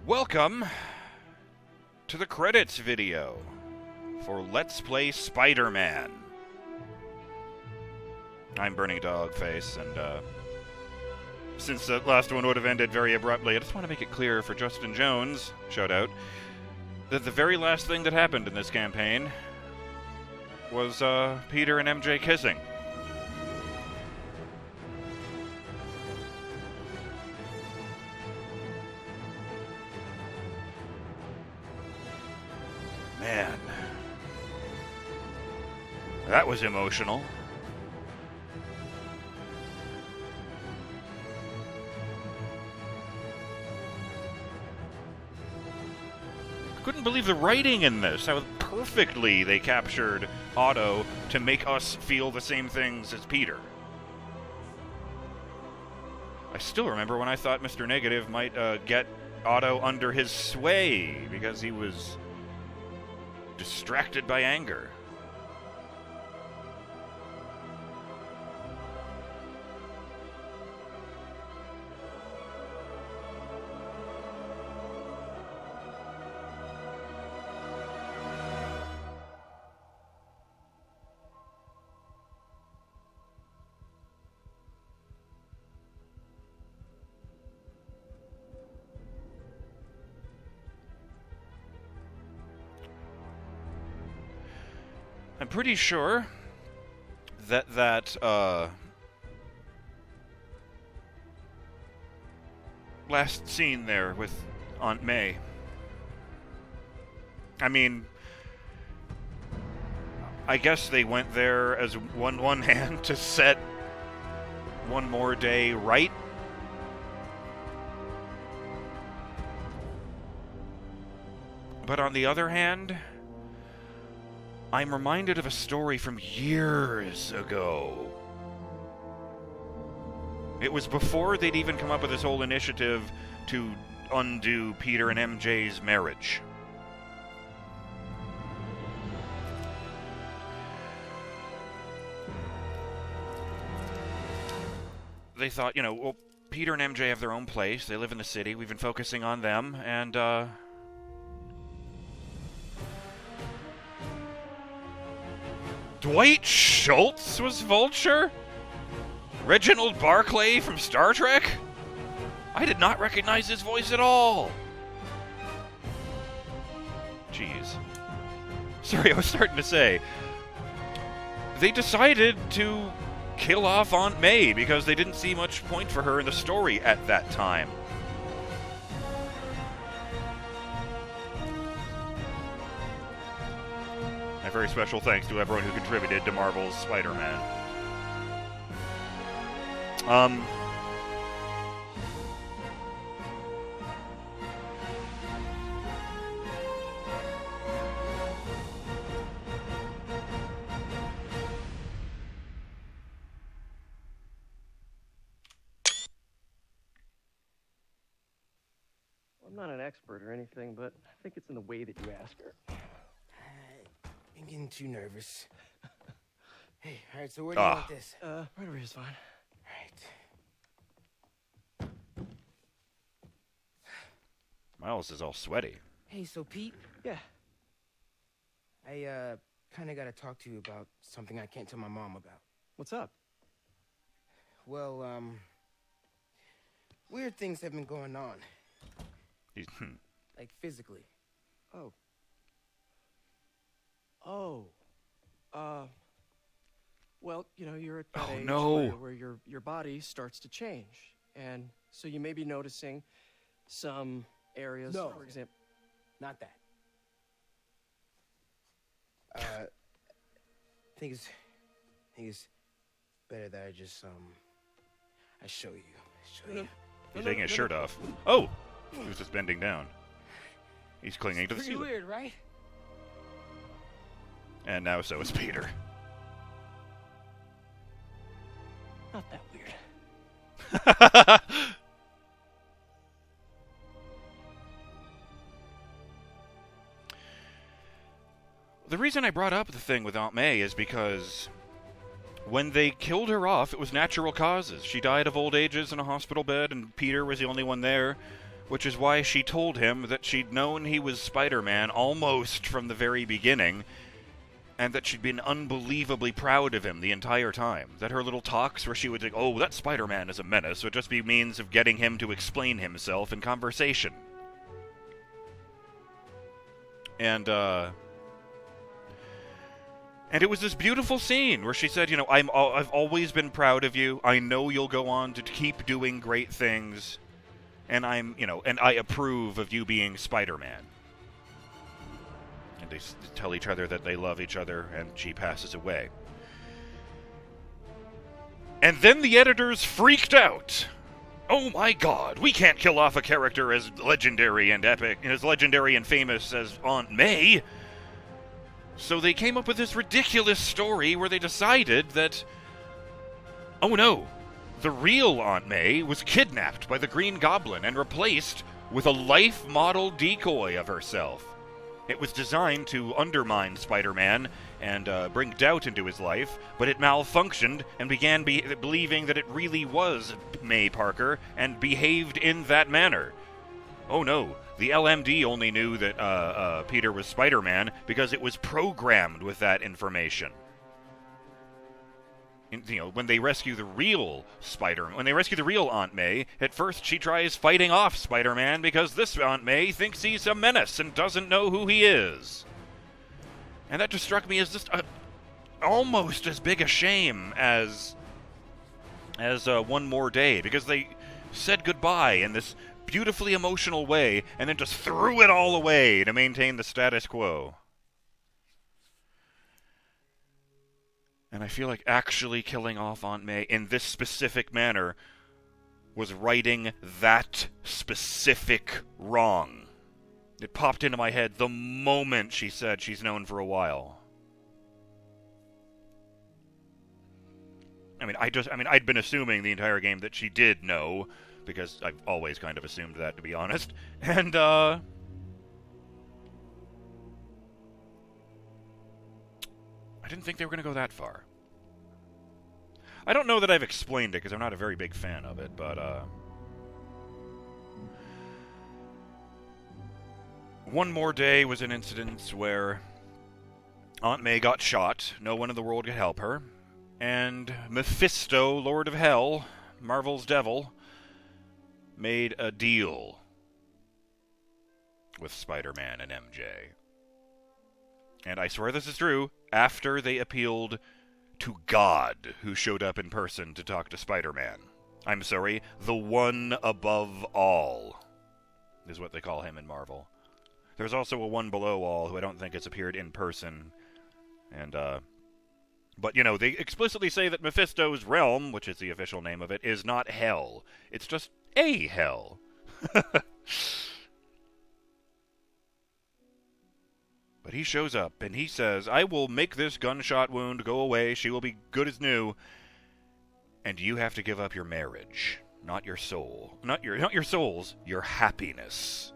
Welcome to the credits video for Let's Play Spider-Man. I'm BurningDogFace, and since the last one would have ended very abruptly, I just want to make it clear for Justin Jones, shout out, that the very last thing that happened in this campaign was Peter and MJ kissing. Man, that was emotional. Couldn't believe the writing in this. How perfectly they captured Otto to make us feel the same things as Peter. I still remember when I thought Mr. Negative might get Otto under his sway because he was distracted by anger. I'm pretty sure that last scene there with Aunt May. I mean, I guess they went there as one hand to set one more day right. But on the other hand, I'm reminded of a story from years ago. It was before they'd even come up with this whole initiative to undo Peter and MJ's marriage. They thought, well, Peter and MJ have their own place. They live in the city. We've been focusing on them, and, Dwight Schultz was Vulture? Reginald Barclay from Star Trek? I did not recognize his voice at all. Jeez. Sorry, I was starting to say. They decided to kill off Aunt May because they didn't see much point for her in the story at that time. A very special thanks to everyone who contributed to Marvel's Spider-Man. I'm not an expert or anything, but I think it's in the way that you ask her. I'm getting too nervous. Hey, alright, so where do you want this? Right over here is fine. Alright. Miles is all sweaty. Hey, so Pete? Yeah. I, kinda gotta talk to you about something I can't tell my mom about. What's up? Well, weird things have been going on. Like, physically. Oh. Well, you're at that age where your body starts to change. And so you may be noticing some areas, for example. Not that. I think it's better that I just, I show you. He's taking his shirt off. Oh! He was just bending down. He's clinging to the ceiling. Pretty weird, right? And now so is Peter. Not that weird. The reason I brought up the thing with Aunt May is because when they killed her off, it was natural causes. She died of old ages in a hospital bed, and Peter was the only one there. which is why she told him that she'd known he was Spider-Man almost from the very beginning, and that she'd been unbelievably proud of him the entire time. That her little talks where she would think, oh, that Spider-Man is a menace, would just be means of getting him to explain himself in conversation. And it was this beautiful scene where she said, I've always been proud of you. I know you'll go on to keep doing great things. And and I approve of you being Spider-Man. And they tell each other that they love each other, and she passes away. And then the editors freaked out. Oh my god, we can't kill off a character as legendary and epic, and as legendary and famous as Aunt May. So they came up with this ridiculous story where they decided that, oh no, the real Aunt May was kidnapped by the Green Goblin and replaced with a life model decoy of herself. It was designed to undermine Spider-Man and bring doubt into his life, but it malfunctioned and began believing that it really was May Parker and behaved in that manner. Oh no, the LMD only knew that Peter was Spider-Man because it was programmed with that information. When they rescue the real when they rescue the real Aunt May, at first she tries fighting off Spider-Man because this Aunt May thinks he's a menace and doesn't know who he is. And that just struck me as just almost as big a shame as One More Day, because they said goodbye in this beautifully emotional way and then just threw it all away to maintain the status quo. And I feel like actually killing off Aunt May in this specific manner was righting that specific wrong. It popped into my head the moment she said she's known for a while. I'd been assuming the entire game that she did know, because I've always kind of assumed that, to be honest. And, I didn't think they were going to go that far. I don't know that I've explained it, because I'm not a very big fan of it, but, One More Day was an incident where Aunt May got shot, no one in the world could help her, and Mephisto, Lord of Hell, Marvel's devil, made a deal with Spider-Man and MJ. And I swear this is true, after they appealed to God, who showed up in person to talk to Spider-Man. I'm sorry, the one above all is what they call him in Marvel. There's also a one below all who I don't think has appeared in person. And, but, they explicitly say that Mephisto's realm, which is the official name of it, is not hell. It's just a hell. But he shows up, and he says, I will make this gunshot wound go away, she will be good as new, and you have to give up your marriage, not your soul. Not your souls, your happiness.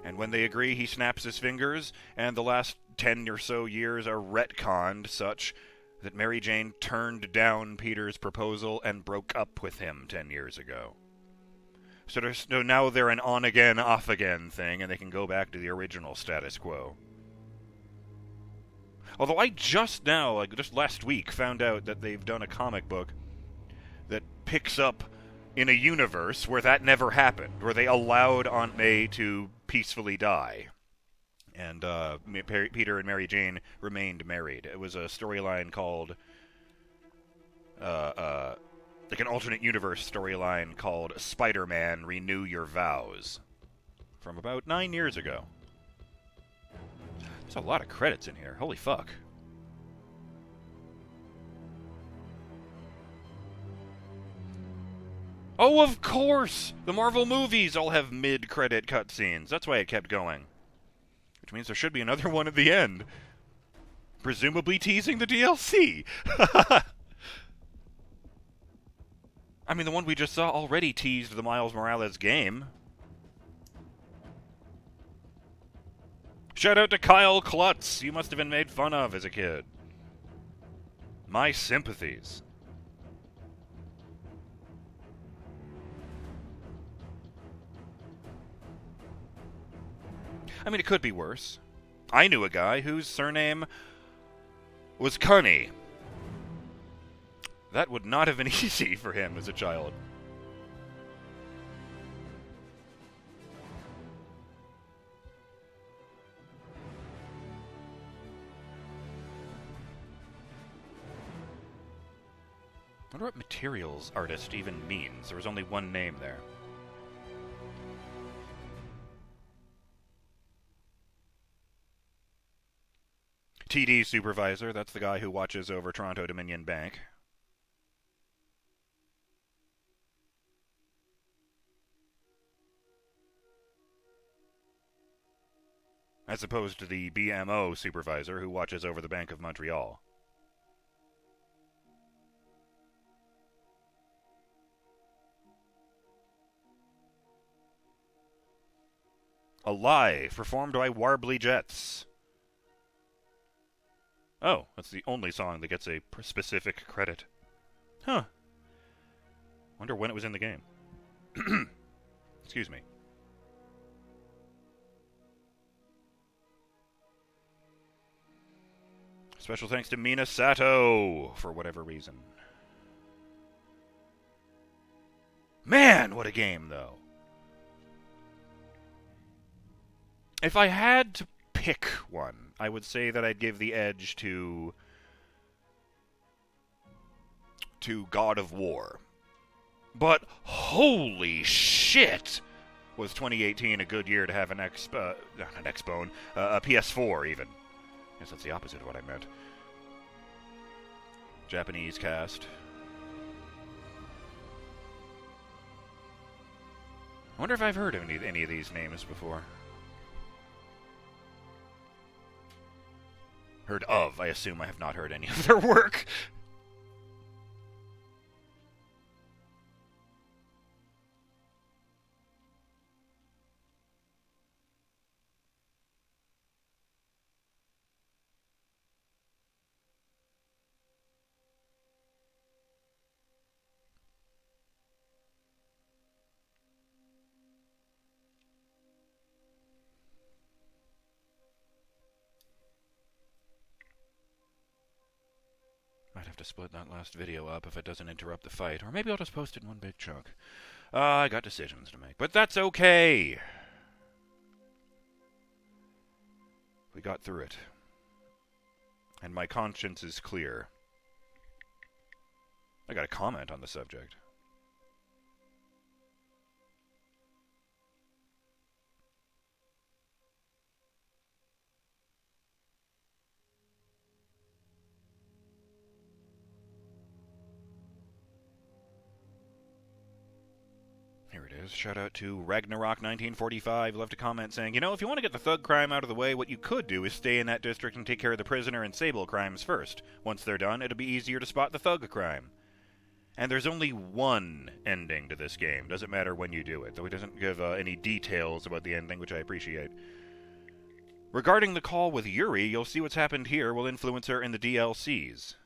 And when they agree, he snaps his fingers, and the last 10 or so years are retconned such that Mary Jane turned down Peter's proposal and broke up with him 10 years ago. So now they're an on-again, off-again thing, and they can go back to the original status quo. Although I just now, just last week, found out that they've done a comic book that picks up in a universe where that never happened, where they allowed Aunt May to peacefully die. And Peter and Mary Jane remained married. It was a storyline called... like an alternate universe storyline called Spider-Man Renew Your Vows, from about 9 years ago. There's a lot of credits in here. Holy fuck. Oh, of course! The Marvel movies all have mid-credit cutscenes. That's why it kept going. Which means there should be another one at the end. Presumably teasing the DLC. I mean, the one we just saw already teased the Miles Morales game. Shout out to Kyle Klutz. You must have been made fun of as a kid. My sympathies. I mean, it could be worse. I knew a guy whose surname was Cunny. That would not have been easy for him as a child. I wonder what materials artist even means. There was only one name there. TD supervisor, that's the guy who watches over Toronto Dominion Bank. As opposed to the BMO supervisor who watches over the Bank of Montreal. A Lie, performed by Warbly Jets. Oh, that's the only song that gets a specific credit. Huh. Wonder when it was in the game. Excuse me. Special thanks to Mina Sato, for whatever reason. Man, what a game, though. If I had to pick one, I would say that I'd give the edge to God of War. But holy shit, was 2018 a good year to have a PS4 even. I guess that's the opposite of what I meant. Japanese cast. I wonder if I've heard of any of these names before. Heard of. I assume I have not heard any of their work. Might have to split that last video up if it doesn't interrupt the fight. Or maybe I'll just post it in one big chunk. I got decisions to make. But that's okay! We got through it. And my conscience is clear. I got a comment on the subject. Here it is. Shout out to Ragnarok1945. Left a comment saying, if you want to get the thug crime out of the way, what you could do is stay in that district and take care of the prisoner and Sable crimes first. Once they're done, it'll be easier to spot the thug crime. And there's only one ending to this game. Doesn't matter when you do it, though he doesn't give any details about the ending, which I appreciate. Regarding the call with Yuri, you'll see what's happened here will influence her in the DLCs.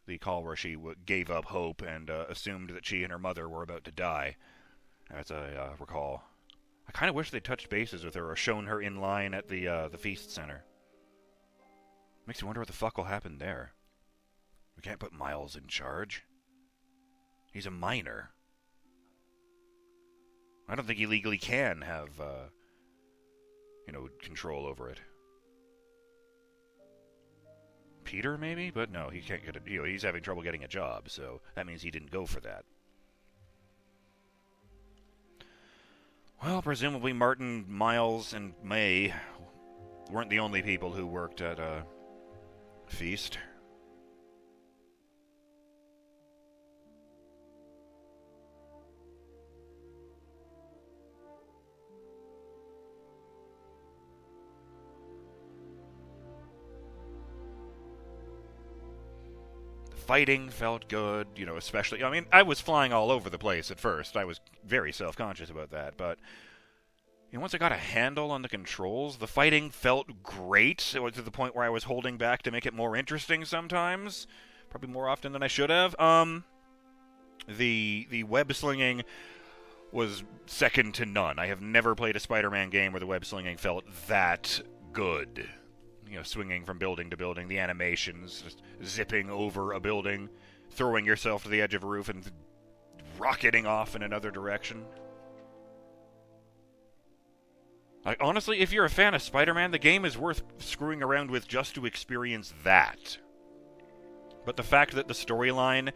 The call where she gave up hope and assumed that she and her mother were about to die. As I recall. I kind of wish they'd touched bases with her or shown her in line at the feast center. Makes you wonder what the fuck will happen there. We can't put Miles in charge. He's a minor. I don't think he legally can have, control over it. Peter, maybe? But no, he can't get it. He's having trouble getting a job, so that means he didn't go for that. Well, presumably Martin, Miles, and May weren't the only people who worked at Feast. Fighting felt good, especially... I was flying all over the place at first. I was very self-conscious about that, but... once I got a handle on the controls, the fighting felt great. It was to the point where I was holding back to make it more interesting sometimes. Probably more often than I should have. The web-slinging was second to none. I have never played a Spider-Man game where the web slinging felt that good. You know, swinging from building to building, the animations, just zipping over a building, throwing yourself to the edge of a roof and rocketing off in another direction. Like, honestly, if you're a fan of Spider-Man, the game is worth screwing around with just to experience that. But the fact that the storyline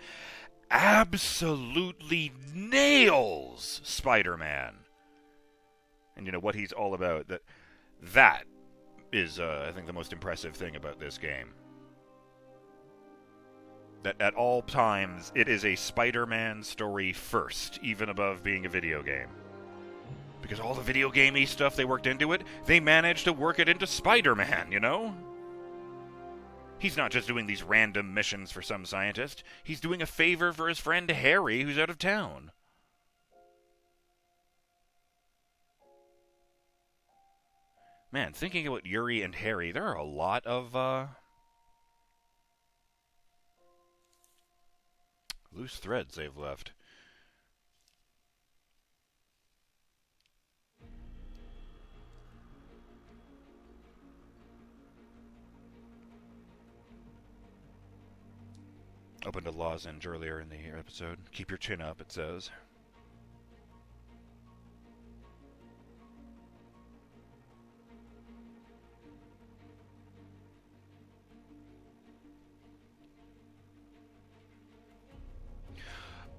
absolutely nails Spider-Man, and you know what he's all about, that is, I think, the most impressive thing about this game. That at all times, it is a Spider-Man story first, even above being a video game. Because all the video gamey stuff they worked into it, they managed to work it into Spider-Man, you know? He's not just doing these random missions for some scientist. He's doing a favor for his friend Harry, who's out of town. Man, thinking about Yuri and Harry, there are a lot of, loose threads they've left. Opened a lozenge earlier in the episode. Keep your chin up, it says.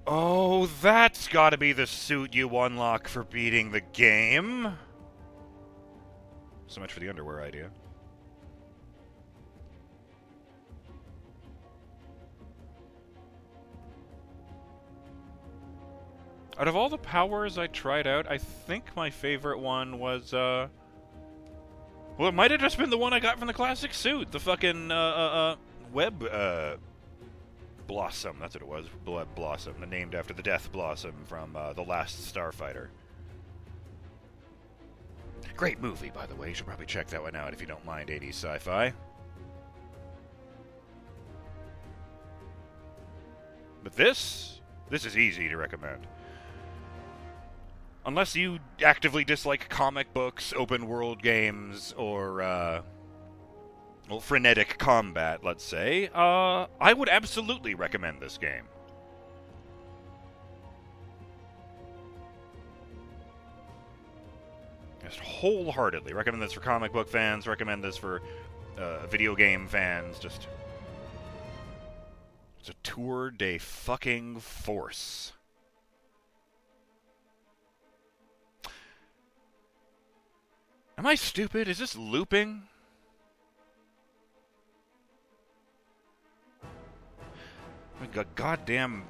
Oh, that's gotta be the suit you unlock for beating the game. So much for the underwear idea. Out of all the powers I tried out, I think my favorite one was, well, it might have just been the one I got from the classic suit. The fucking, web, blossom. That's what it was. Blood Blossom. Named after the Death Blossom from, The Last Starfighter. Great movie, by the way. You should probably check that one out if you don't mind 80s sci-fi. But this is easy to recommend. Unless you actively dislike comic books, open-world games, or, well, frenetic combat, let's say, I would absolutely recommend this game. Just wholeheartedly recommend this for comic book fans, recommend this for video game fans, just... It's a tour de fucking force. Am I stupid? Is this looping? Like a goddamn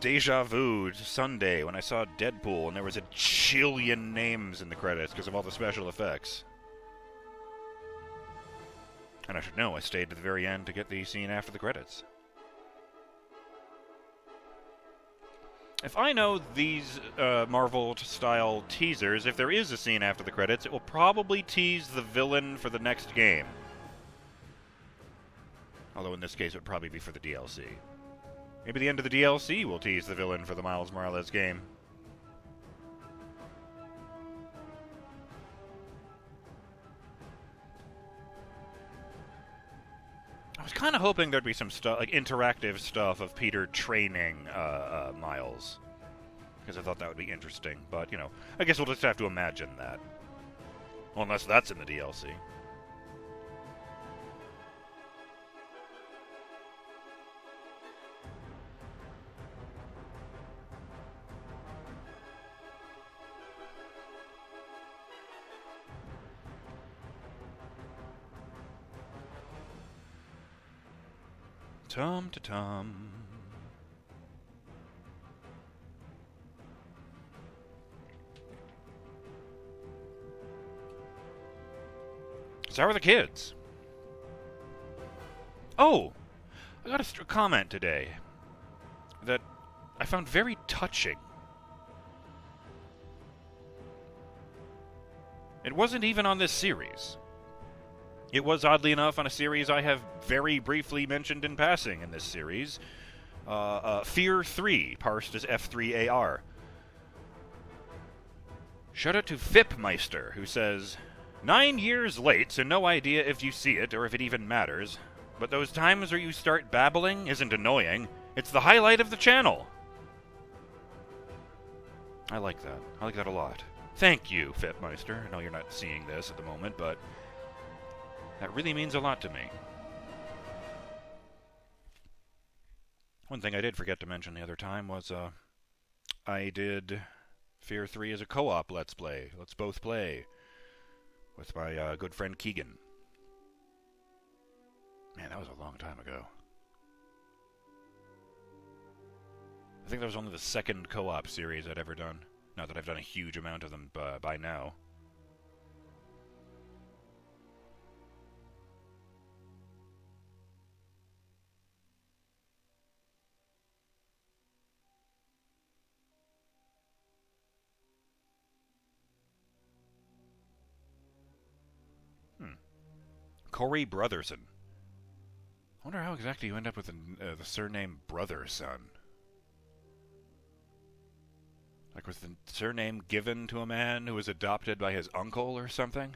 deja vu Sunday when I saw Deadpool and there was a jillion names in the credits because of all the special effects. And I should know, I stayed to the very end to get the scene after the credits. If I know these Marvel-style teasers, if there is a scene after the credits, it will probably tease the villain for the next game. Although in this case it would probably be for the DLC. Maybe the end of the DLC will tease the villain for the Miles Morales game. I was kind of hoping there'd be some stuff, like interactive stuff of Peter training Miles. Because I thought that would be interesting. But, you know, I guess we'll just have to imagine that. Well, unless that's in the DLC. Tum-ta-tum. So how are the kids? Oh! I got a comment today that I found very touching. It wasn't even on this series. It was, oddly enough, on a series I have very briefly mentioned in passing in this series. Fear 3, parsed as F3AR. Shout out to Fipmeister, who says, 9 years late, so no idea if you see it or if it even matters. But those times where you start babbling isn't annoying. It's the highlight of the channel. I like that. I like that a lot. Thank you, Fipmeister. I know you're not seeing this at the moment, but that really means a lot to me. One thing I did forget to mention the other time was I did Fear 3 as a co-op Let's Play. Let's both play with my good friend Keegan. Man, that was a long time ago. I think that was only the second co-op series I'd ever done. Not that I've done a huge amount of them by now. Corey Brotherson. I wonder how exactly you end up with the surname Brotherson. Like, was the surname given to a man who was adopted by his uncle or something?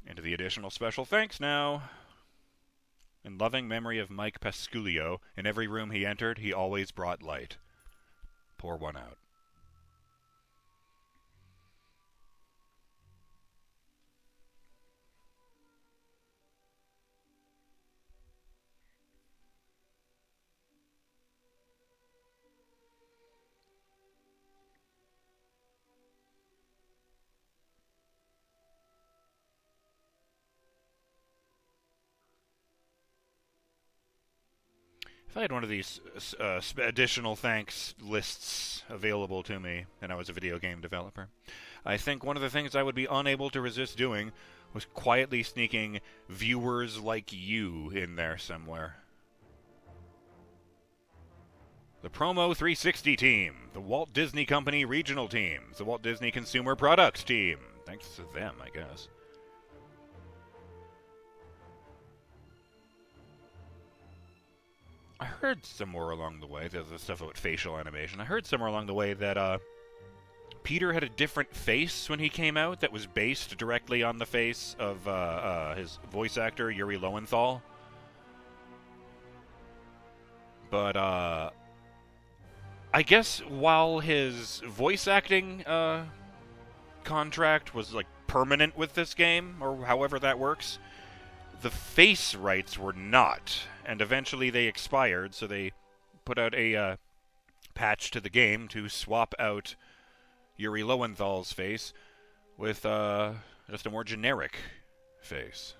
Into the additional special thanks now. In loving memory of Mike Pasculio, in every room he entered, he always brought light. Pour one out. If I had one of these additional thanks lists available to me and I was a video game developer, I think one of the things I would be unable to resist doing was quietly sneaking viewers like you in there somewhere. The Promo 360 team, the Walt Disney Company regional teams, the Walt Disney Consumer Products team. Thanks to them, I guess. I heard somewhere along the way, the stuff about facial animation, I heard somewhere along the way that Peter had a different face when he came out that was based directly on the face of his voice actor, Yuri Lowenthal. But I guess while his voice acting contract was like permanent with this game, or however that works, the face rights were not. And eventually they expired, so they put out a patch to the game to swap out Yuri Lowenthal's face with just a more generic face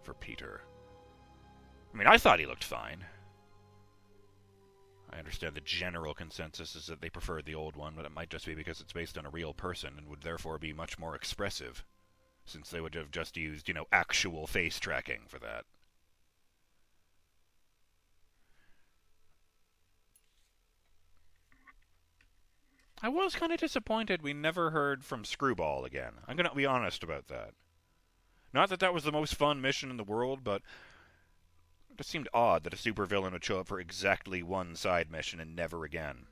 for Peter. I mean, I thought he looked fine. I understand the general consensus is that they preferred the old one, but it might just be because it's based on a real person and would therefore be much more expressive, since they would have just used, actual face tracking for that. I was kind of disappointed we never heard from Screwball again. I'm going to be honest about that. Not that that was the most fun mission in the world, but it just seemed odd that a supervillain would show up for exactly one side mission and never again.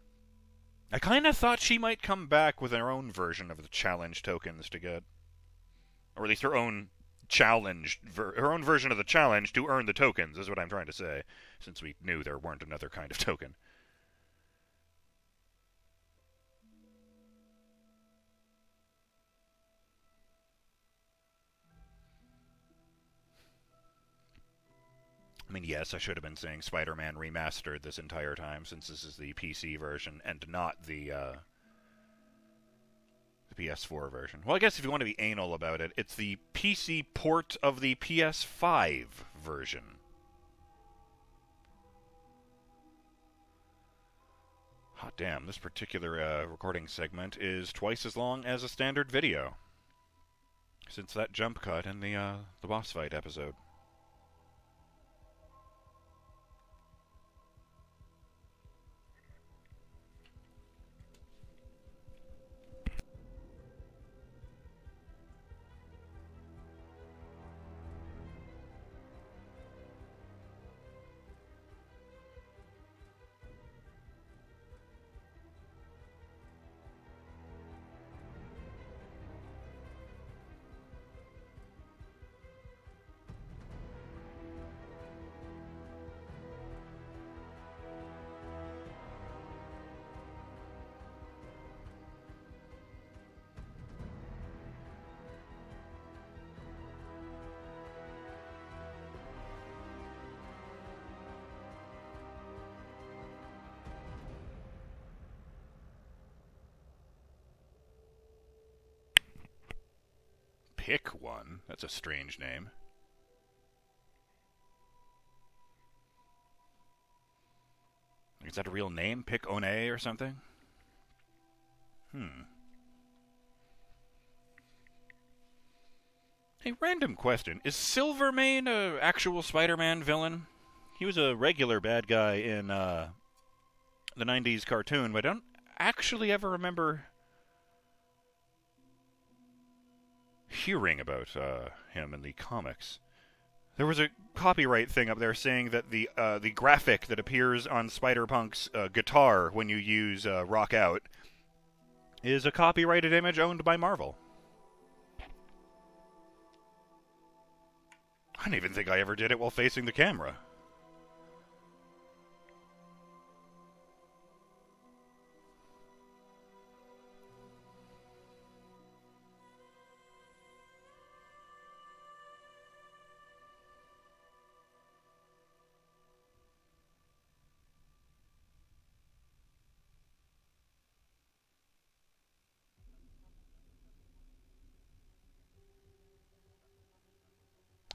I kind of thought she might come back with her own version of the challenge tokens to get. Or at least her own her own version of the challenge to earn the tokens, is what I'm trying to say, since we knew there weren't another kind of token. I mean, yes, I should have been saying Spider-Man Remastered this entire time, since this is the PC version and not the PS4 version. Well, I guess if you want to be anal about it, it's the PC port of the PS5 version. Hot damn, this particular recording segment is twice as long as a standard video, since that jump cut in the boss fight episode. Pick One? That's a strange name. Is that a real name? Pick One or something? Hey, random question. Is Silvermane an actual Spider-Man villain? He was a regular bad guy in the 90s cartoon, but I don't actually ever remember hearing about him in the comics. There was a copyright thing up there saying that the graphic that appears on Spider-Punk's guitar when you use Rock Out is a copyrighted image owned by Marvel. I don't even think I ever did it while facing the camera.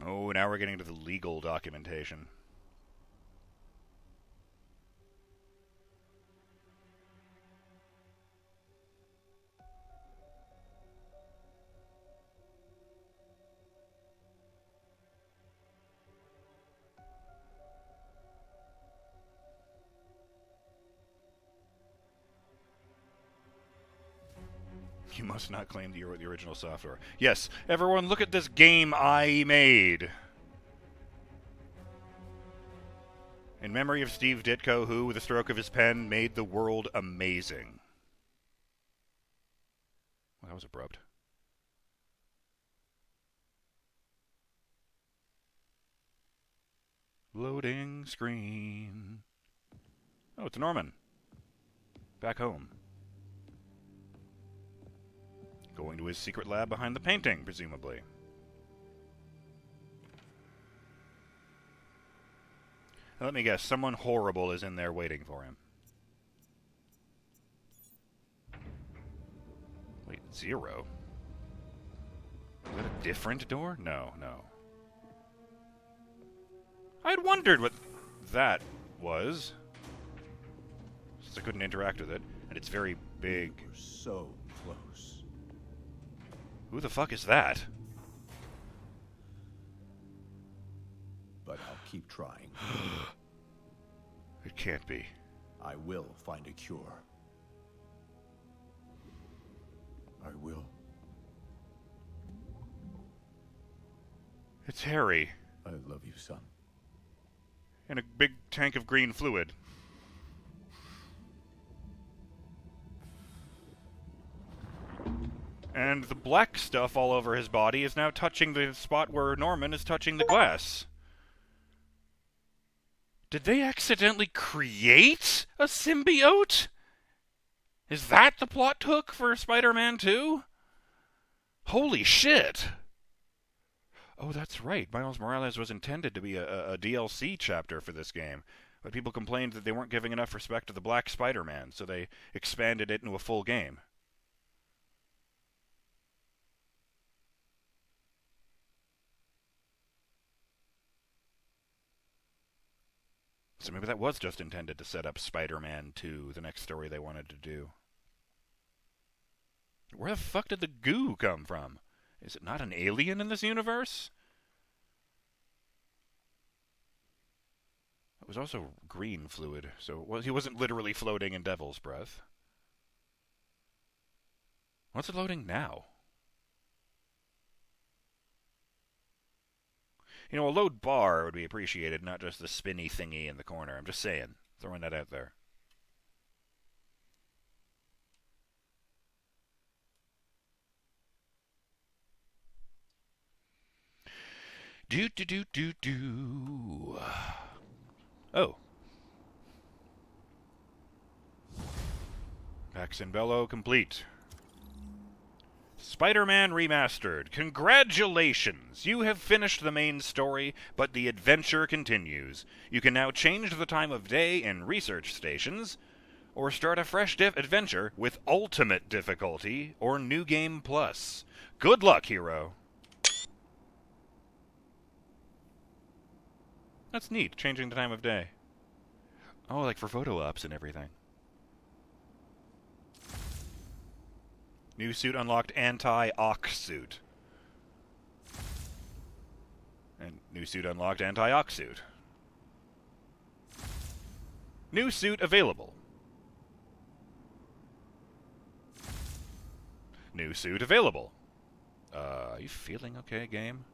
Oh, now we're getting to the legal documentation. You must not claim the original software. Yes, everyone, look at this game I made. In memory of Steve Ditko, who, with a stroke of his pen, made the world amazing. Well, that was abrupt. Loading screen. Oh, it's Norman. Back home. Going to his secret lab behind the painting, presumably. Now, let me guess, someone horrible is in there waiting for him. Wait, 0? Is that a different door? No. I'd wondered what that was, since I couldn't interact with it, and it's very big. We're so close. Who the fuck is that? But I'll keep trying. It can't be. I will find a cure. I will. It's Harry. I love you, son. In a big tank of green fluid. And the black stuff all over his body is now touching the spot where Norman is touching the glass. Did they accidentally create a symbiote? Is that the plot hook for Spider-Man 2? Holy shit! Oh, that's right. Miles Morales was intended to be a DLC chapter for this game, but people complained that they weren't giving enough respect to the Black Spider-Man, so they expanded it into a full game. So maybe that was just intended to set up Spider-Man 2, the next story they wanted to do. Where the fuck did the goo come from? Is it not an alien in this universe? It was also green fluid, so he wasn't literally floating in Devil's Breath. What's it loading now? You know, a load bar would be appreciated, not just the spinny thingy in the corner. I'm just saying. Throwing that out there. Do. Oh. Pax and Bello complete. Spider-Man Remastered. Congratulations! You have finished the main story, but the adventure continues. You can now change the time of day in research stations, or start a fresh adventure with Ultimate Difficulty or New Game Plus. Good luck, hero! That's neat, changing the time of day. Oh, like for photo ops and everything. New suit unlocked, anti-ox suit. And new suit unlocked, anti-ox suit. New suit available. New suit available. Are you feeling okay, game?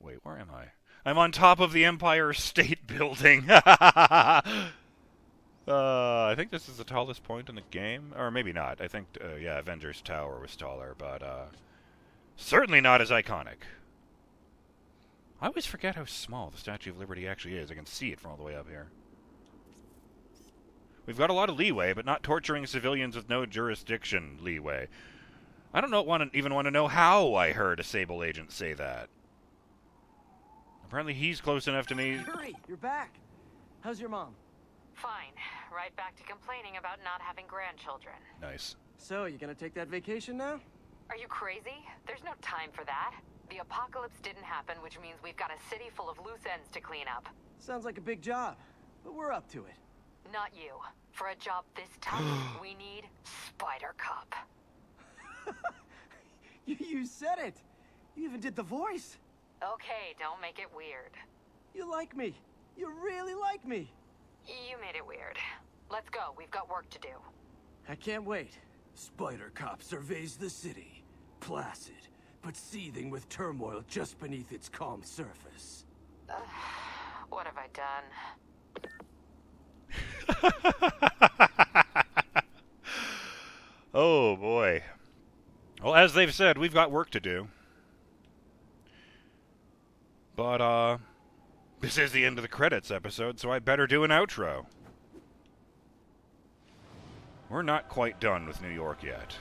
Wait, where am I? I'm on top of the Empire State Building. I think this is the tallest point in the game. Or maybe not. I think, yeah, Avengers Tower was taller, but, certainly not as iconic. I always forget how small the Statue of Liberty actually is. I can see it from all the way up here. We've got a lot of leeway, but not torturing civilians with no jurisdiction leeway. I don't even want to know how I heard a Sable agent say that. Apparently he's close enough to me. Hurry, you're back. How's your mom? Fine. Right back to complaining about not having grandchildren. Nice. So, you gonna take that vacation now? Are you crazy? There's no time for that. The apocalypse didn't happen, which means we've got a city full of loose ends to clean up. Sounds like a big job, but we're up to it. Not you. For a job this tough, we need Spider Cop. You said it. You even did the voice. Okay, don't make it weird. You like me. You really like me. You made it weird. Let's go. We've got work to do. I can't wait. Spider Cop surveys the city, placid, but seething with turmoil just beneath its calm surface. What have I done? Oh, boy. Well, as they've said, we've got work to do. But, this is the end of the credits episode, so I better do an outro. We're not quite done with New York yet.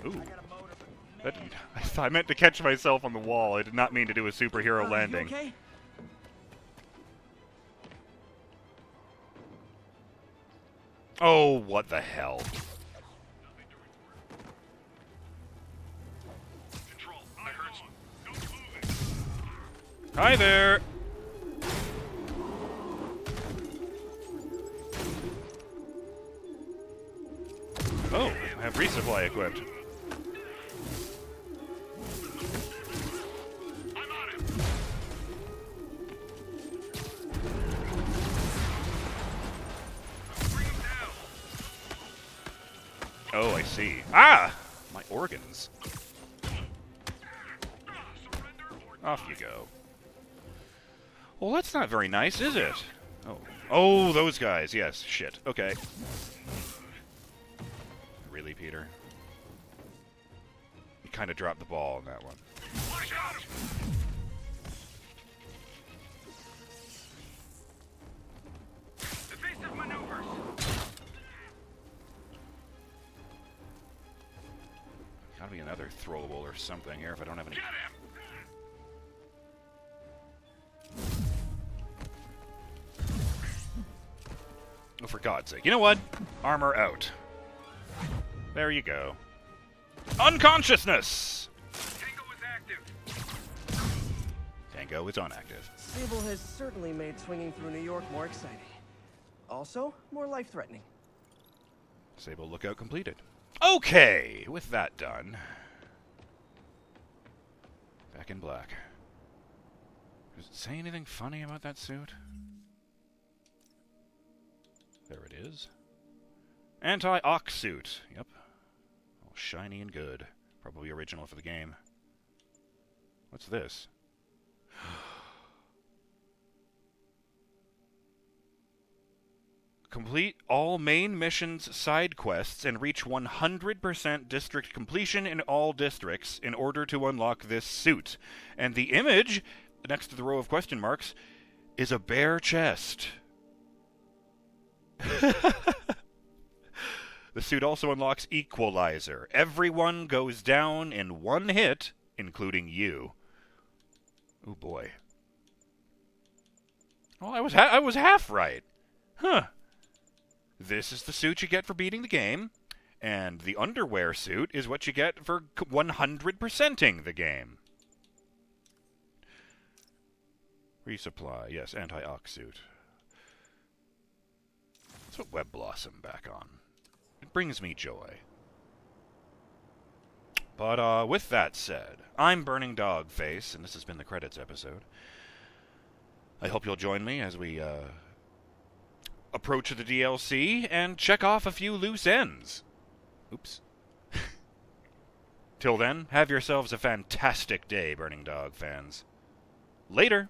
Ooh. I meant to catch myself on the wall. I did not mean to do a superhero landing. You okay? Oh, what the hell. Hi there! Oh, I have resupply equipped. Oh, I see. Ah! My organs. Off you go. Well, that's not very nice, is it? Oh. Oh, those guys. Yes. Shit. Okay. Really, Peter? You kind of dropped the ball on that one. Evasive maneuvers. Gotta be another throwable or something here if I don't have any. Get him! Oh, for God's sake. You know what? Armor out. There you go. Unconsciousness! Tango is active. Tango is inactive. Sable has certainly made swinging through New York more exciting. Also, more life-threatening. Sable lookout completed. Okay, with that done. Back in black. Does it say anything funny about that suit? There it is. Anti-ox suit. Yep. All shiny and good. Probably original for the game. What's this? Complete all main missions, side quests, and reach 100% district completion in all districts in order to unlock this suit. And the image, next to the row of question marks, is a bare chest. The suit also unlocks Equalizer. Everyone goes down in one hit, including you. Oh boy. Well, I was half right. Huh. This is the suit you get for beating the game, And the underwear suit is what you get for 100%ing the game. Resupply, yes, anti-ox suit. Let's put Web Blossom back on. It brings me joy. But with that said, I'm BurningDogFace, and this has been the Credits episode. I hope you'll join me as we approach the DLC and check off a few loose ends. Oops. Till then, have yourselves a fantastic day, Burning Dog fans. Later!